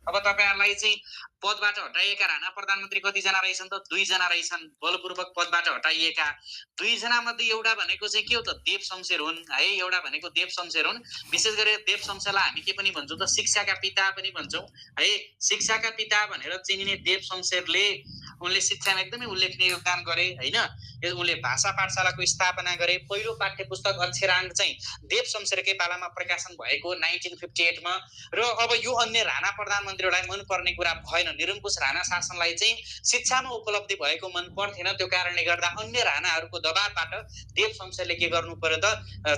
अब तपाईहरुलाई चाहिँ पदबाट हटाइएका राणा प्रधानमन्त्री कति जना रहेछन् त? 2 जना रहेछन्। बलपूर्वक पदबाट हटाइएका 2 जना मध्ये एउटा भनेको चाहिँ के हो त? देव शमशेर हुन् है। एउटा भनेको देव शमशेर हुन्। विशेष गरेर देव शमशेरलाई हामी के पनि भन्छौँ त? शिक्षाका पिता पनि भन्छौँ है। शिक्षाका पिता भनेर चिनिने देव शमशेरले उनले शिक्षामा एकदमै उल्लेखनीय योगदान गरे हैन। उनले भाषा पाठशालाको स्थापना गरे। पहिलो पाठ्यपुस्तक अक्षराङ्क चाहिँ देव शमशेरकै पालामा प्रकाशन भएको 1958 मा। र अब यो अन्य राणा प्रधानमन्त्रीहरूलाई मन पर्ने कुरा भएन। निरङ्कुश राणा शासनलाई चाहिँ शिक्षामा उपलब्धि भएको मन पर्थेन। त्यो कारणले गर्दा अन्य राणाहरूको दबावबाट देव शमशेरले के गर्नु पर्यो त?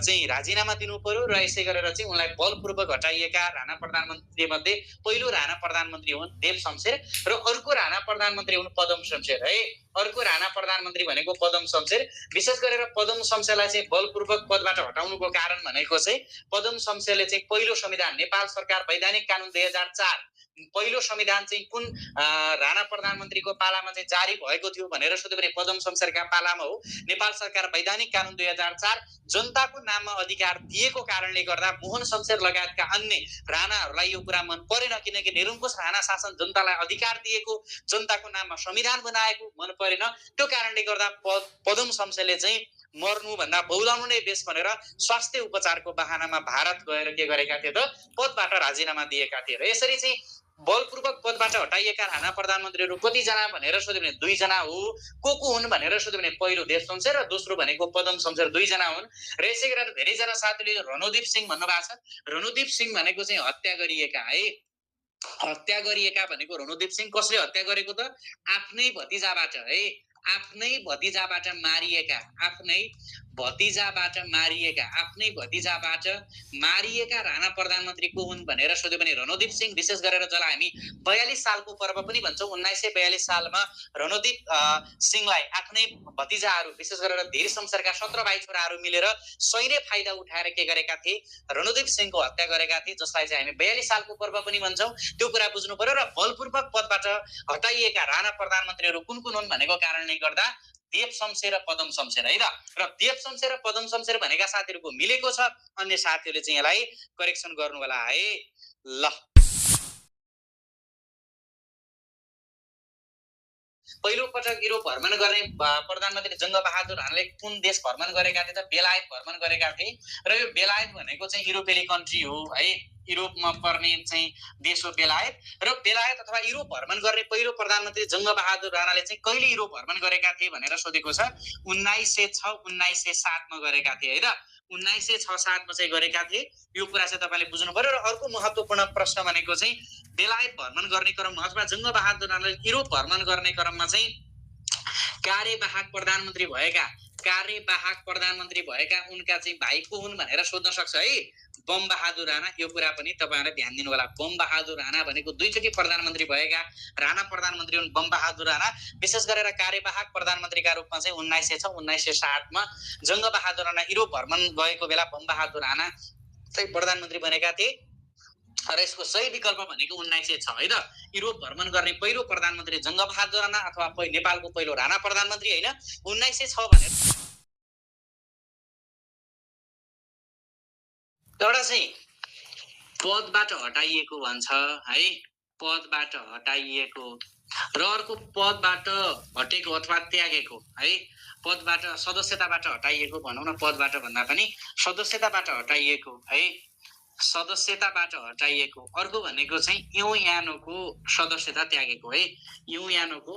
चाहिँ राजीनामा दिनु पर्यो र यसै गरेर चाहिँ उनलाई बलपूर्वक हटाइएका राणा प्रधानमन्त्री मध्ये पहिलो राणा प्रधानमन्त्री हुन् देव शमशेर र अर्को राणा प्रधानमन्त्री हुन् पदम शमशेर है। अर्को राणा प्रधानमन्त्री भनेको पदम शमशेर। विशेष गरेर पदम शमशेरलाई चाहिँ बलपूर्वक पदबाट हटाउनुको कारण भनेको चाहिँ पदम शमशेरले चाहिँ पहिलो संविधान नेपाल सरकार वैधानिक कानुन 2004 पहिलो संविधान चाहिँ कुन राणा प्रधानमन्त्रीको पालामा चाहिँ जारी भएको थियो भनेर सोध्यो भने पदम शमशेरका पालामा हो। नेपाल सरकार वैधानिक कानुन 2004 जनताको नाममा अधिकार दिएको कारणले गर्दा मोहन शमशेर लगायतका अन्य राणाहरूलाई यो कुरा मन परेन। किनकि निरङ्कुश राणा शासन जनतालाई अधिकार दिएको, जनताको नाममा संविधान बनाएको मन परेन। त्यो कारणले गर्दा पदम शमशेरले चाहिँ मर्नुभन्दा बौलाउनु नै बेस भनेर स्वास्थ्य उपचारको बहानामा भारत गएर के गरेका थिए त? पदबाट राजीनामा दिएका थिए। र यसरी चाहिँ बलपूर्वक पदबाट हटाइएका राणा प्रधानमन्त्रीहरू कति जना भनेर सोध्यो भने 2 जना हो। को हुन् भनेर सोध्यो भने पहिलो देव शमशेर र दोस्रो भनेको पदम शमशेर 2 जना हुन्। र यसै गरेर धेरै जना साथीले रणदीप सिंह भन्नुभएको छ। रणदीप सिंह भनेको चाहिँ हत्या गरिएका है। हत्या गरिएका भनेको रणदीप सिंह कसले हत्या गरेको त? आफ्नै भतिजाबाट है। आफ्नै भतिजाबाट मारिएका, आफ्नै भतिजाबाट मारिएका राणा प्रधानमन्त्री को हुन् भनेर सोध्यो भने रणदीप सिंह। विशेष गरेर जसलाई हामी 42 सालको पर्व पनि भन्छौँ। 1942 सालमा रणदीप सिंहलाई आफ्नै भतिजाहरू विशेष गरेर धीर शमशेरका 17 भाइ छोराहरू मिलेर सैन्य फाइदा उठाएर के गरेका थिए? रणदीप सिंहको हत्या गरेका थिए, जसलाई चाहिँ हामी 42 सालको पर्व पनि भन्छौँ। त्यो कुरा बुझ्नु पर्यो। र बलपूर्वक पदबाट हटाइएका राणा प्रधानमन्त्रीहरू कुन कुन हुन् भनेको कारणले गर्दा देव शमशेर र पदम शमशेर है त। र देव शमशेर र पदम शमशेर भनेका साथीहरूको मिलेको छ। अन्य साथीहरूले चाहिँ यसलाई करेक्सन गर्नु होला है। ल पहिलो पटक युरोप भ्रमण गर्ने प्रधानमन्त्री जङ्गबहादुर राणाले कुन देश भ्रमण गरेका थिए त? बेलायत भ्रमण गरेका थिए। र यो बेलायत भनेको चाहिँ युरोपेली कन्ट्री हो है। युरोपमा पर्ने चाहिँ देश हो बेलायत। र बेलायत अथवा युरोप भ्रमण गर्ने पहिलो प्रधानमन्त्री जङ्गबहादुर राणाले चाहिँ कहिले युरोप भ्रमण गरेका थिए भनेर सोधेको छ। 1906-1907 मा गरेका थिए है त। 1906-07 मा चाहिँ गरेका थिए। यो कुरा चाहिँ तपाईले बुझ्नु पर्यो। र अर्को महत्त्वपूर्ण प्रश्न भनेको चाहिँ बेलायत भ्रमण गर्ने क्रममा अथवा जङ्गबहादुर राणाले युरोप भ्रमण गर्ने क्रममा चाहिँ कार्यवाहक प्रधानमन्त्री भएका उनका चाहिँ भाइ को हुन् भनेर सोध्न सक्छ है। बम बहादुर राणा। यो कुरा पनि तपाईहरुले ध्यान दिनु होला। बम बहादुर राणा भनेको दुईचोटी प्रधानमन्त्री भएका राणा प्रधानमन्त्री हुन् बम बहादुर राणा। विशेष गरेर कार्यवाहक प्रधानमन्त्रीका रूपमा चाहिँ 1906-1907 मा जङ्गबहादुर राणा युरोप भ्रमण गएको बेला बम बहादुर राणा चाहिँ प्रधानमन्त्री बनेका थिए। र यसको सही विकल्प भनेको 1906 है त। युरोप भ्रमण गर्ने पहिलो प्रधानमन्त्री जङ्गबहादुर राणा अथवा नेपालको पहिलो राणा प्रधानमन्त्री हैन, 1906 भनेर। एउटा चाहिँ पदबाट हटाइएको भन्छ है। पदबाट हटाइएको र अर्को पदबाट हटेको अथवा त्यागेको है। पदबाट सदस्यताबाट हटाइएको भनौँ न। पदबाट भन्दा पनि सदस्यताबाट हटाइएको है। सदस्यताबाट हटाइएको। अर्को भनेको चाहिँ युएनओको सदस्यता त्यागेको है। युएनओको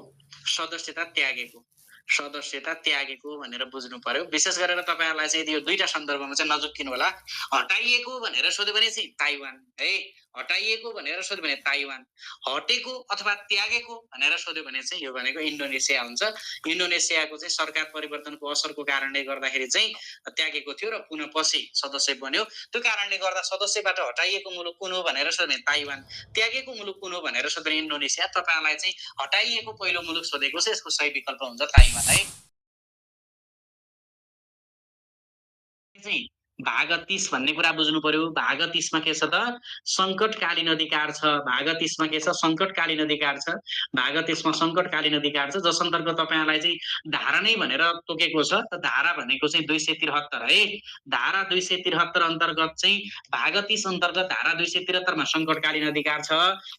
सदस्यता त्यागेको भनेर बुझ्नु पर्यो। विशेष गरेर तपाईहरुलाई चाहिँ यो दुईटा सन्दर्भमा चाहिँ नजुक्किनु होला। हटाइएको भनेर सोध्यो भने चाहिँ ताइवान है। हटाइएको भनेर सोध्यो भने ताइवान। हटेको अथवा त्यागेको भनेर सोध्यो भने चाहिँ यो भनेको इन्डोनेसिया हुन्छ। इन्डोनेसियाको चाहिँ सरकार परिवर्तनको असरको कारणले गर्दाखेरि चाहिँ त्यागेको थियो र पुनः पछि सदस्य बन्यो। त्यो कारणले गर्दा सदस्यबाट हटाइएको मुलुक कुन हो भनेर सोध्यो भने ताइवान। त्यागेको मुलुक कुन हो भनेर सोध्यो भने इन्डोनेसिया। तपाईहरुलाई चाहिँ हटाइएको पहिलो मुलुक सोधेको छ। यसको सही विकल्प हुन्छ ताइवान है। भाग 30 भन्ने कुरा बुझ्नु पर्यो। भाग 30 मा के छ त सङ्कटकालीन अधिकार छ। भाग 30 मा के छ सङ्कटकालीन अधिकार छ। भाग 30 मा सङ्कटकालीन अधिकार छ जस अन्तर्गत तपाईहरुलाई चाहिँ धारा नै भनेर तोकेको छ। त धारा भनेको चाहिँ 273 है। धारा 273 अन्तर्गत चाहिँ भाग 30 अन्तर्गत धारा 273 मा सङ्कटकालीन अधिकार छ।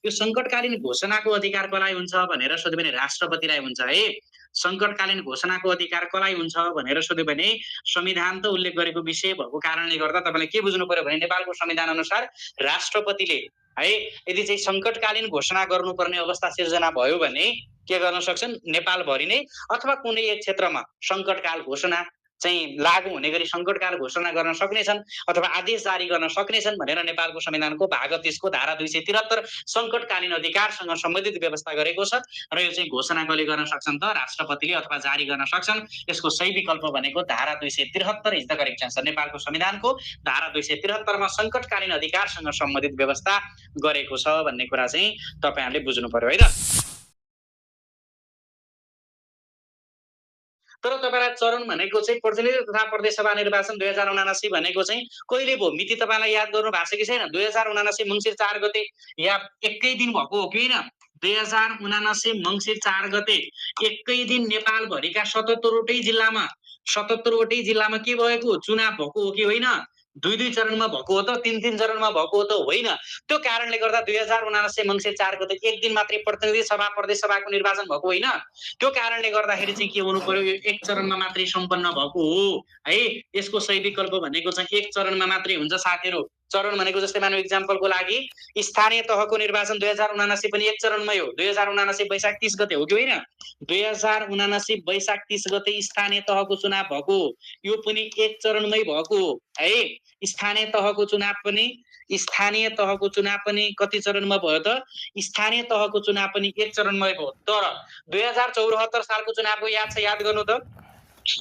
यो सङ्कटकालीन घोषणाको अधिकार कसलाई हुन्छ भनेर सोध्यो भने राष्ट्रपतिलाई हुन्छ है। सङ्कटकालीन घोषणाको अधिकार कसलाई हुन्छ भनेर सोध्यो भने संविधान त उल्लेख गरेको विषय भएको कारणले गर्दा तपाईले के बुझ्नु पर्यो भने नेपालको संविधान अनुसार राष्ट्रपतिले है यदि चाहिँ सङ्कटकालीन घोषणा गर्नुपर्ने अवस्था सिर्जना भयो भने के गर्न सक्छन् नेपालभरि नै अथवा कुनै एक क्षेत्रमा सङ्कटकाल घोषणा चाहिँ लागू हुने गरी सङ्कटकाल घोषणा गर्न सक्नेछन् अथवा आदेश जारी गर्न सक्नेछन् भनेर नेपालको संविधानको भाग 30 को धारा 273 सङ्कटकालीन अधिकारसँग सम्बन्धित व्यवस्था गरेको छ र यो चाहिँ घोषणा कसले गर्न सक्छन् त राष्ट्रपतिले अथवा जारी गर्न सक्छन्। यसको सही विकल्प भनेको धारा 273 इज द करेक्ट आन्सर। नेपालको संविधानको धारा 273 मा सङ्कटकालीन अधिकारसँग सम्बन्धित व्यवस्था गरेको छ भन्ने कुरा चाहिँ तपाईहरुले बुझ्नु पर्यो है त। तर तपाईलाई चरण भनेको चाहिँ प्रतिनिधि तथा प्रदेश सभा निर्वाचन 2079 भनेको चाहिँ कहिले भयो मिति तपाईलाई याद गर्नु भएको छ कि छैन? 2079 मङ्सिर 4 गते या एकै दिन भएको हो कि होइन? 2079 मङ्सिर 4 गते एकै दिन नेपालभरिका 77 वटै जिल्लामा 77 वटै जिल्लामा के भएको चुनाव भएको हो कि होइन? दुई दुई चरणमा भएको हो त तीन तीन चरणमा भएको हो त होइन? त्यो कारणले गर्दा 2079 मङ्सिर 4 गते एक दिन मात्रै प्रतिनिधि सभा प्रदेश सभाको निर्वाचन भएको होइन? त्यो कारणले गर्दाखेरि चाहिँ के हुनु पर्यो यो एक चरणमा मात्रै सम्पन्न भएको हो है। यसको सही विकल्प भनेको चाहिँ एक चरणमा मात्रै हुन्छ साथीहरु। चरण भनेको जस्तै मानव एक्जाम्पलको लागि स्थानीय तहको निर्वाचन 2079 पनि एक चरणमै हो। 2079 वैशाख 30 गते हो कि होइन? 2079 वैशाख 30 गते स्थानीय तहको चुनाव भएको यो पनि एक चरणमै भएको है। स्थानीय तहको चुनाव पनि कति चरणमा भयो त? स्थानीय तहको चुनाव पनि एक चरणमै भयो। तर 2074 सालको चुनावको याद छ? याद गर्नु त।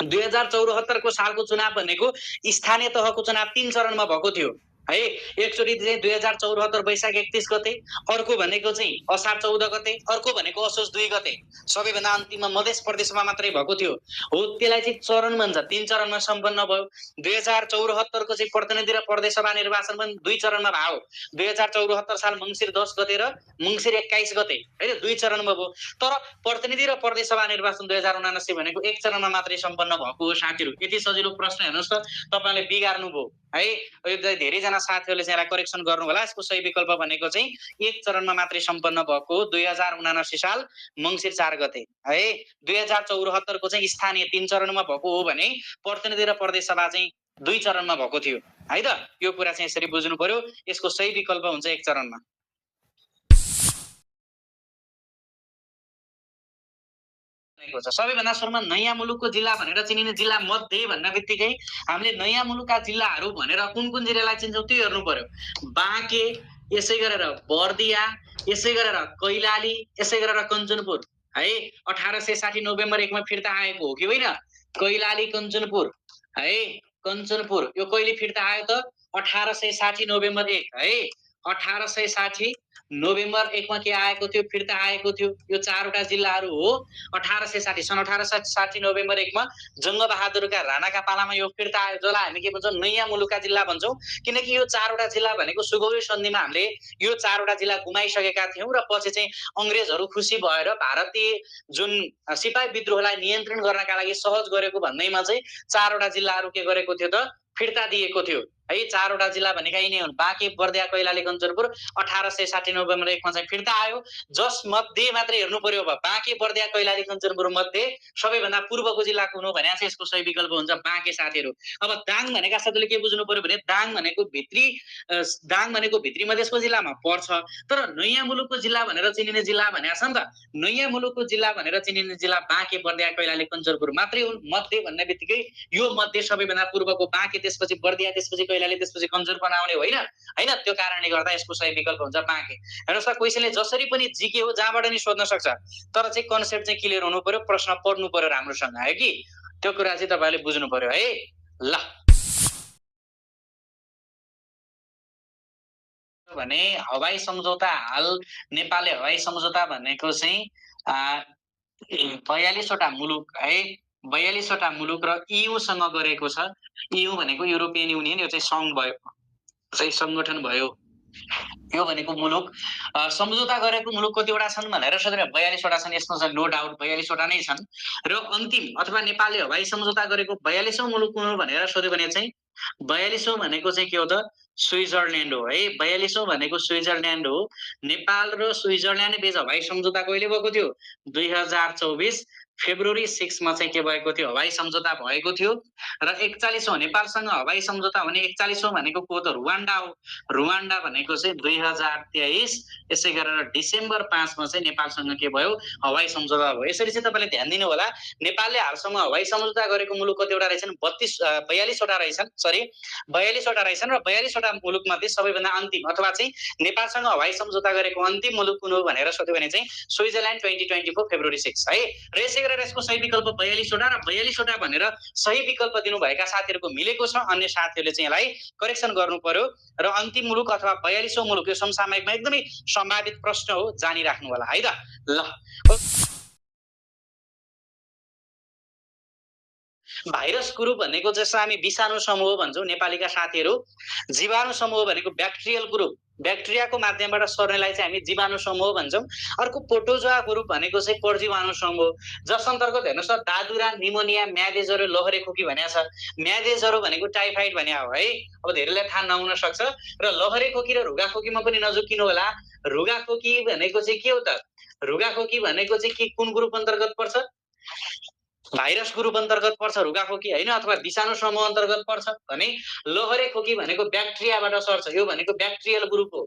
2074 को सालको चुनाव भनेको स्थानीय तहको चुनाव 3 चरणमा भएको थियो है। एकचोटि चाहिँ 2074 वैशाख 31 गते, अर्को भनेको चाहिँ असार 14 गते, अर्को भनेको असोज 2 गते। सबैभन्दा अन्तिममा मधेस प्रदेशमा मात्रै भएको थियो हो। त्यसलाई चाहिँ चरण भन्छ। 3 चरणमा सम्पन्न भयो। 2074 को चाहिँ प्रतिनिधि र प्रदेश सभा निर्वाचन पनि 2 चरणमा भयो। 2074 साल मङ्सिर 10 गते र मङ्सिर 21 गते हैन 2 चरणमा भयो। तर प्रतिनिधि र प्रदेश सभा निर्वाचन 2079 भनेको एक चरणमा मात्रै सम्पन्न भएको हो साथीहरु। यति सजिलो प्रश्न हेर्नुस् त तपाईले बिगार्नु भयो है। यो धेरै जना साथीहरुले चाहिँ यसलाई करेक्सन गर्नु होला। यसको सही विकल्प भनेको चाहिँ एक चरणमा मात्रै सम्पन्न भएको 2079 साल मङ्सिर 4 गते है। 2074 को चाहिँ स्थानीय 3 चरणमा भएको हो भने प्रतिनिधि र प्रदेश सभा चाहिँ 2 चरणमा भएको थियो है त। यो कुरा चाहिँ यसरी बुझ्नु पर्यो। यसको सही विकल्प हुन्छ एक चरणमा। सबैभन्दा सुरुमा नयाँ मुलुकको जिल्ला भनेर चिनिने जिल्ला मध्ये भन्ने बित्तिकै हामीले नयाँ मुलुकका जिल्लाहरू भनेर कुन कुन जिल्लालाई चिन्छौँ त्यो हेर्नु पर्यो। बाँके, यसै गरेर बर्दिया, यसै गरेर कैलाली, यसै गरेर कञ्चनपुर है। 1860 नोभेम्बर 1 मा फिर्ता आएको हो कि होइन? कैलाली कञ्चनपुर है। कञ्चनपुर यो कहिले फिर्ता आयो त? 1860 नोभेम्बर 1 है। 1860 नोभेम्बर 1 मा के आएको थियो? फिर्ता आएको थियो। यो चारवटा जिल्लाहरू हो। 1860 सन् 1860 नोभेम्बर 1 मा जङ्गबहादुरका राणाका पालामा यो फिर्ता आयो, जसलाई हामी के भन्छौँ नयाँ मुलुकका जिल्ला भन्छौँ। किनकि यो चारवटा जिल्ला भनेको सुगौली सन्धिमा हामीले यो चारवटा जिल्ला गुमाइसकेका थियौँ र पछि चाहिँ अंग्रेजहरू खुसी भएर भारतीय जुन सिपाही विद्रोहलाई नियन्त्रण गर्नका लागि सहज गरेको भन्दैमा चाहिँ चारवटा जिल्लाहरू के गरेको थियो त? फिर्ता दिएको थियो है। चारवटा जिल्ला भनेका यिनै हुन् बाँके, बर्दिया, कैलाली, कञ्चनपुर। 1860 नोभेम्बर 1 मा चाहिँ फिर्ता आयो। जस मध्ये मात्रै हेर्नु पर्यो। अब बाँके, बर्दिया, कैलाली, कञ्चनपुर मध्ये सबैभन्दा पूर्वको जिल्ला कुन हो भने चाहिँ यसको सही विकल्प हुन्छ बाँके साथीहरु। अब दाङ भनेका शब्दले के बुझ्नु पर्यो भने दाङ भनेको भित्री मधेसको जिल्लामा पर्छ। तर नयाँ मुलुकको जिल्ला भनेर चिनिने जिल्ला भनेको छ नि त। नयाँ मुलुकको जिल्ला भनेर चिनिने जिल्ला बाँके, बर्दिया, कैलाली, कञ्चनपुर मात्रै हुन्। मध्ये भन्ने बित्तिकै यो मध्ये सबैभन्दा पूर्वको बाँके, त्यसपछि बर्दिया, त्यसपछि कैलाली, त्यसपछि कञ्चनपुर आउने होइन हैन। त्यो कारणले गर्दा यसको सही विकल्प हुन्छ बाँके। हेर्नुस् त क्वेशनले जसरी पनि जीके हो जहाँबाट नि सोध्न सक्छ। तर चाहिँ कन्सेप्ट चाहिँ क्लियर हुनु पर्यो, प्रश्न पढ्नु पर्यो राम्रोसँग है कि। त्यो कुरा चाहिँ तपाईले बुझ्नु पर्यो है। ल भने हवाई सम्झौता हाल नेपालले हवाई सम्झौता भनेको चाहिँ 42 वटा मुलुक है 42 वटा मुलुक र EU सँग गरेको छ। EU भनेको युरोपियन युनियन, यो चाहिँ सङ्घ भयो, चाहिँ संगठन भयो। यो भनेको मुलुक सम्झौता गरेको मुलुक कतिवटा छन् भनेर सोधेर 42 वटा छन्। यसमा चाहिँ नो डाउट 42 वटा नै छन्। र अन्तिम अथवा नेपालले हवाई सम्झौता गरेको 42औं मुलुक कुन हो भनेर सोध्यो भने चाहिँ 42औं भनेको चाहिँ के हो त? स्विजरल्यान्ड हो है। 42औं भनेको स्विजरल्यान्ड हो। नेपाल र स्विजरल्यान्ड बीच हवाई सम्झौता कहिले भएको थियो? 2024 फेब्रुअरी 6 मा चाहिँ के भएको थियो? हवाई सम्झौता भएको थियो। र 41औं नेपालसँग हवाई सम्झौता भने 41औं भनेको को त? रुवान्डा हो। रुवान्डा भनेको चाहिँ 2023 यसै गरेर डिसेम्बर 5 मा चाहिँ नेपालसँग के भयो? हवाई सम्झौता भयो। यसरी चाहिँ तपाईले ध्यान दिनु होला। नेपालले हालसम्म हवाई सम्झौता गरेको मुलुक कतिवटा रहेछन्? 42 वटा रहेछन्। सरी 42 वटा रहेछन् र 42 वटा मुलुकमध्ये सबैभन्दा अन्तिम अथवा चाहिँ नेपालसँग हवाई सम्झौता गरेको अन्तिम मुलुक कुन हो भनेर सोध्यो भने चाहिँ स्विजरल्यान्ड 2024 फेब्रुअरी 6 है। र यसै गरेर यसको सही विकल्प 42 वटा र 42 वटा भनेर सही विकल्प दिनुभएका साथीहरूको मिलेको छ। अन्य साथीहरूले चाहिँ यसलाई करेक्सन गर्नु पर्यो। र अन्तिम मुलुक अथवा 42औं मुलुक यो समसामयिकमा एकदमै सम्भावित प्रश्न हो, जानिराख्नु होला है त। ल भाइरस ग्रुप भनेको जस्तो हामी विषाणु समूह भन्छौँ नेपालीका साथीहरू, जीवाणु समूह भनेको ब्याक्टेरियल ग्रुप, ब्याक्टेरियाको माध्यमबाट सर्नेलाई चाहिँ हामी जीवाणु समूह भन्छौँ। अर्को प्रोटोजोआ ग्रुप भनेको चाहिँ परजीवाणु समूह, जस अन्तर्गत हेर्नुहोस् त दादुरा, निमोनिया, म्यादे ज्वरो, लहरे खोकी भनेको छ। म्यादे ज्वरो भनेको टाइफाइड भने हो है। अब धेरैलाई थाहा नहुन सक्छ। र लहरे खोकी र रुगा खोकीमा पनि नझुक्किनु होला। रुगा खोकी भनेको चाहिँ के हो त? रुगा खोकी भनेको चाहिँ के कुन ग्रुप अन्तर्गत पर्छ? भाइरस ग्रुप अन्तर्गत पर्छ रुगाखोकी होइन, अथवा विषाणु समूह अन्तर्गत पर्छ भने लहरे खोकी भनेको ब्याक्टेरियाबाट सर्छ। यो भनेको ब्याक्टेरियल ग्रुप हो।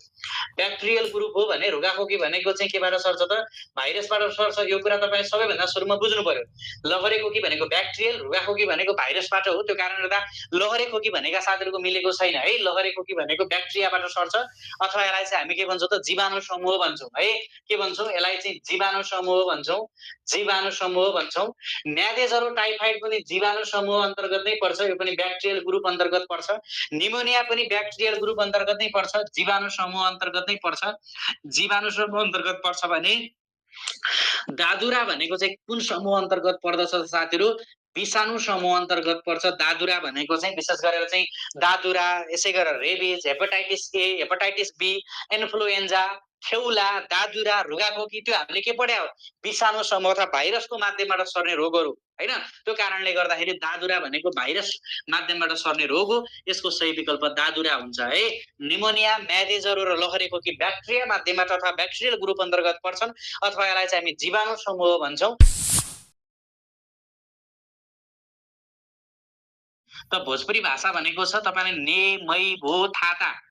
ब्याक्टेरियल ग्रुप हो भने रुगाखोकी भनेको चाहिँ केबाट सर्छ त? भाइरसबाट सर्छ। यो कुरा तपाईले सबैभन्दा सुरुमा बुझ्नु पर्यो। लहरे खोकी भनेको ब्याक्टेरियल, रुगाखोकी भनेको भाइरसबाट हो। त्यो कारणले गर्दा लहरे खोकी भनेका साथीहरूको मिलेको छैन है। लहरे खोकी भनेको ब्याक्टेरियाबाट सर्छ अथवा यसलाई चाहिँ हामी के भन्छौँ त? जीवाणु समूह भन्छौँ है। के भन्छौँ? यसलाई चाहिँ जीवाणु समूह भन्छौँ। जीवाणु समूह भन्छौँ। म्यादे ज्वरो, टाइफाइड पनि जीवाणु समूह अन्तर्गत नै पर्छ। यो पनि ब्याक्टेरियल ग्रुप अन्तर्गत पर्छ। निमोनिया पनि ब्याक्टेरियल ग्रुप अन्तर्गत नै पर्छ, जीवाणु समूह अन्तर्गत नै पर्छ। जीवाणु समूह अन्तर्गत पर्छ भने दादुरा भनेको चाहिँ कुन समूह अन्तर्गत पर्दछ साथीहरू? विषाणु समूह अन्तर्गत पर्छ। दादुरा भनेको चाहिँ विशेष गरेर चाहिँ दादुरा, यसै गरेर rabies, hepatitis A, hepatitis B, influenza, खेउला, दादुरा, रुगाखोकी, त्यो हामीले के पढ्या हो? विषाणु समूह अथवा भाइरसको माध्यमबाट सर्ने रोगहरू हैन। त्यो कारणले गर्दाखेरि दादुरा भनेको भाइरस माध्यमबाट सर्ने रोग हो। यसको सही विकल्प दादुरा हुन्छ है। निमोनिया, म्यादे ज्वरो र लहरे खोकी ब्याक्टेरिया माध्यमबाट अथवा ब्याक्टेरियल ग्रुप अन्तर्गत पर्छन् अथवा यसलाई चाहिँ हामी जीवाणु समूह भन्छौँ। त भोजपुरी भाषा भनेको छ तपाईले ने, मै, भो, थाता,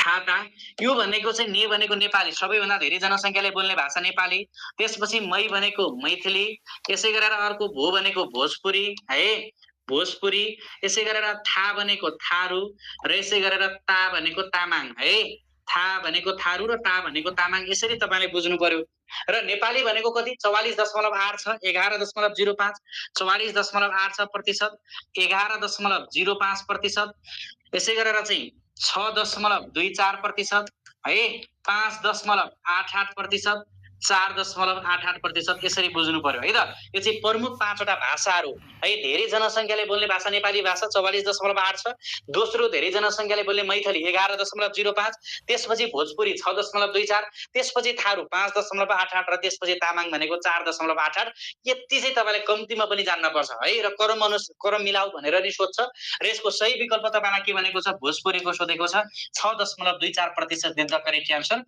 थाता। यो भनेको चाहिँ ने भनेको नेपाली, सबैभन्दा धेरै जनसङ्ख्याले बोल्ने भाषा नेपाली। त्यसपछि मै भनेको मैथिली, यसै गरेर अर्को भो भनेको भोजपुरी है, भोजपुरी। यसै गरेर था भनेको थारू र यसै गरेर ता भनेको तामाङ है। था भनेको थारू र ता भनेको तामाङ। यसरी तपाईले बुझ्नु पर्यो। र नेपाली भनेको कति? 44.8 छ, 11.05। 44.8% 11.05%। यसै गरेर चाहिँ 6.24% है, 5.88%, 4.88%। यसरी बुझ्नु पर्यो है त। यो चाहिँ प्रमुख 5 वटा भाषाहरू है। धेरै जनसङ्ख्याले बोल्ने भाषा नेपाली भाषा 44.8 छ। दोस्रो धेरै जनसङ्ख्याले बोल्ने मैथिली 11.05, त्यसपछि भोजपुरी 6.24, त्यसपछि थारू 5.88 र त्यसपछि तामाङ भनेको 4.88। यति चाहिँ तपाईले कम्तीमा पनि जान्न पर्छ है। र क्रम मिलाऊ भनेर नि सोध्छ। र यसको सही विकल्प तपाईलाई के भनेको छ? भोजपुरीको सोधेको छ। 6.24% इज द करेक्ट आन्सर।